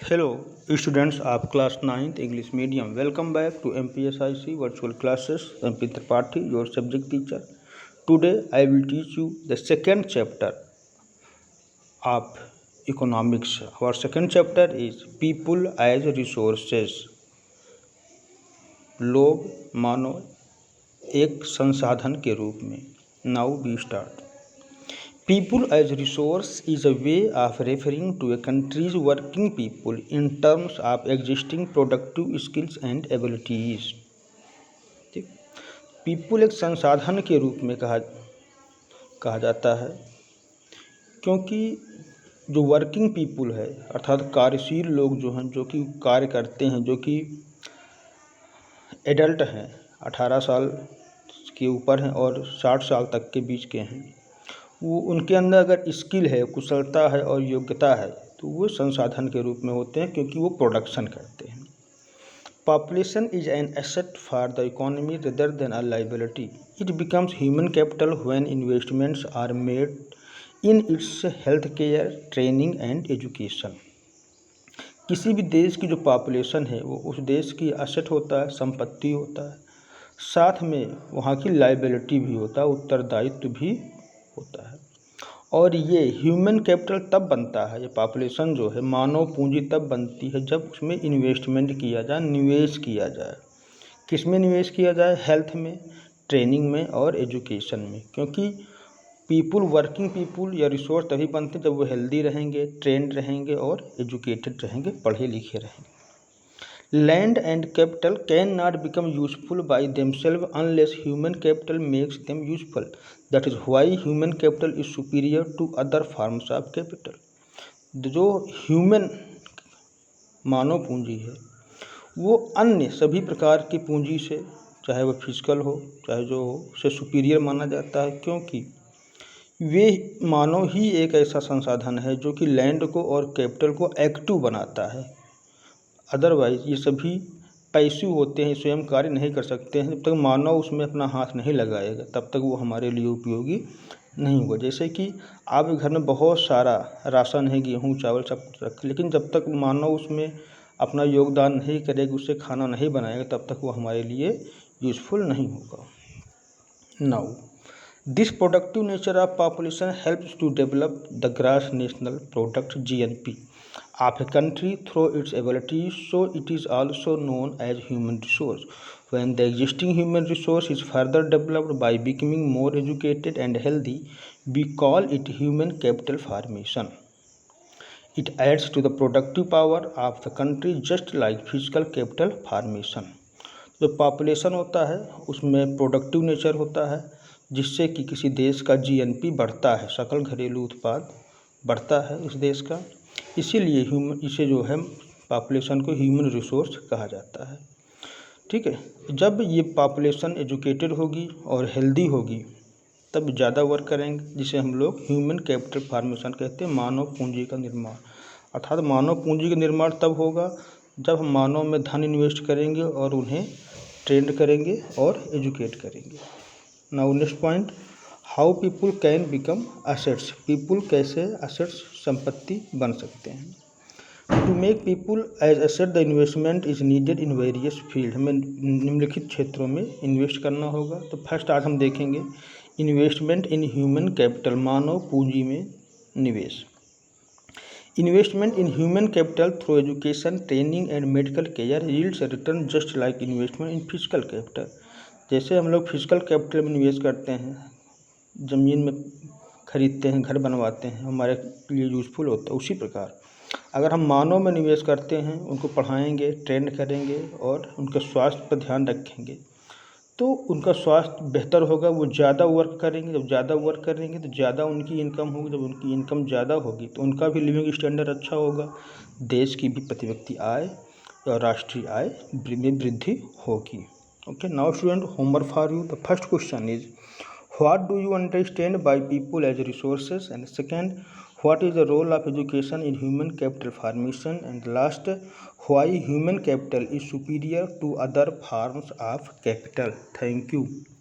Hello, students of class 9th English medium. Welcome back to MPSIC virtual classes. MP Tripathi, your subject teacher. Today I will teach you the second chapter of economics. Our second chapter is people as resources. लोग मानो एक संसाधन के रूप में. Now we start. People as resource is a way of referring to a country's working people in terms of existing productive skills and abilities. ठीक, people एक संसाधन के रूप में कहा जाता है क्योंकि जो वर्किंग पीपुल है अर्थात कार्यशील लोग जो हैं, जो कि कार्य करते हैं, जो कि एडल्ट हैं, 18 साल के ऊपर हैं और 60 साल तक के बीच के हैं, वो उनके अंदर अगर स्किल है, कुशलता है और योग्यता है तो वो संसाधन के रूप में होते हैं क्योंकि वो प्रोडक्शन करते हैं. Population is an asset for the economy rather than a liability. It becomes human capital when investments are made in its health care, training and education. किसी भी देश की जो पॉपुलेशन है वो उस देश की एसेट होता है, संपत्ति होता है, साथ में वहाँ की लाइबिलिटी भी होता है, उत्तरदायित्व भी होता है. और ये ह्यूमन कैपिटल तब बनता है, ये पॉपुलेशन जो है मानव पूंजी तब बनती है जब उसमें इन्वेस्टमेंट किया जाए, निवेश किया जाए. किस में निवेश किया जाए? हेल्थ में, ट्रेनिंग में और एजुकेशन में. क्योंकि पीपुल, वर्किंग पीपुल या रिसोर्स तभी बनते जब वो हेल्दी रहेंगे, ट्रेंड रहेंगे और एजुकेटेड रहेंगे, पढ़े लिखे रहेंगे. Land and capital cannot become useful by themselves unless human capital makes them useful. That is why human capital is superior to other forms of capital. जो ह्यूमन मानव पूंजी है वो अन्य सभी प्रकार की पूंजी से, चाहे वो फिजिकल हो चाहे जो हो, उसे सुपीरियर माना जाता है क्योंकि वे मानव ही एक ऐसा संसाधन है जो कि लैंड को और कैपिटल को एक्टिव बनाता है. अदरवाइज़ ये सभी पैसिव होते हैं, स्वयं कार्य नहीं कर सकते हैं. जब तक मानव उसमें अपना हाथ नहीं लगाएगा तब तक वो हमारे लिए उपयोगी नहीं होगा. जैसे कि आपके घर में बहुत सारा राशन है, गेहूँ चावल सब कुछ रखे, लेकिन जब तक मानव उसमें अपना योगदान नहीं करेगा, उससे खाना नहीं बनाएगा, तब तक वो हमारे लिए यूज़फुल नहीं होगा. Now this productive nature of population helps to develop the gross national product (GNP) of a country through its abilities, so it is also known as human resource. When the existing human resource is further developed by becoming more educated and healthy, we call it human capital formation. It adds to the productive power of the country just like physical capital formation. जो population होता है उसमें productive nature होता है जिससे कि किसी देश का GNP बढ़ता है, सकल घरेलू उत्पाद बढ़ता है उस देश का. इसीलिए इसे जो है पॉपुलेशन को ह्यूमन रिसोर्स कहा जाता है. ठीक है, जब ये पॉपुलेशन एजुकेटेड होगी और हेल्दी होगी तब ज़्यादा वर्क करेंगे, जिसे हम लोग ह्यूमन कैपिटल फॉर्मेशन कहते हैं, मानव पूंजी का निर्माण. अर्थात मानव पूंजी का निर्माण तब होगा जब हम मानव में धन इन्वेस्ट करेंगे और उन्हें ट्रेंड करेंगे और एजुकेट करेंगे. Now next point, how people can become assets. People कैसे असेट्स, संपत्ति बन सकते हैं. To make people as asset the investment is needed in various field. हमें निम्नलिखित क्षेत्रों में इन्वेस्ट करना होगा. तो फर्स्ट आज हम देखेंगे इन्वेस्टमेंट इन ह्यूमन कैपिटल, मानव पूंजी में निवेश. Investment in human capital through education, training and medical care yields return just like investment in physical capital. जैसे हम लोग फिजिकल कैपिटल में निवेश करते हैं, ज़मीन में खरीदते हैं, घर बनवाते हैं, हमारे लिए यूज़फुल होता है, उसी प्रकार अगर हम मानव में निवेश करते हैं, उनको पढ़ाएंगे, ट्रेंड करेंगे और उनके स्वास्थ्य पर ध्यान रखेंगे तो उनका स्वास्थ्य बेहतर होगा, वो ज़्यादा वर्क करेंगे. जब ज़्यादा वर्क करेंगे तो ज़्यादा उनकी इनकम होगी. जब उनकी इनकम ज़्यादा होगी तो उनका भी लिविंग स्टैंडर्ड अच्छा होगा, देश की भी प्रति व्यक्ति आय और राष्ट्रीय आय में वृद्धि होगी. Okay, now student, homework for you. The first question is, what do you understand by people as resources? And second, what is the role of education in human capital formation? And last, why human capital is superior to other forms of capital? Thank you.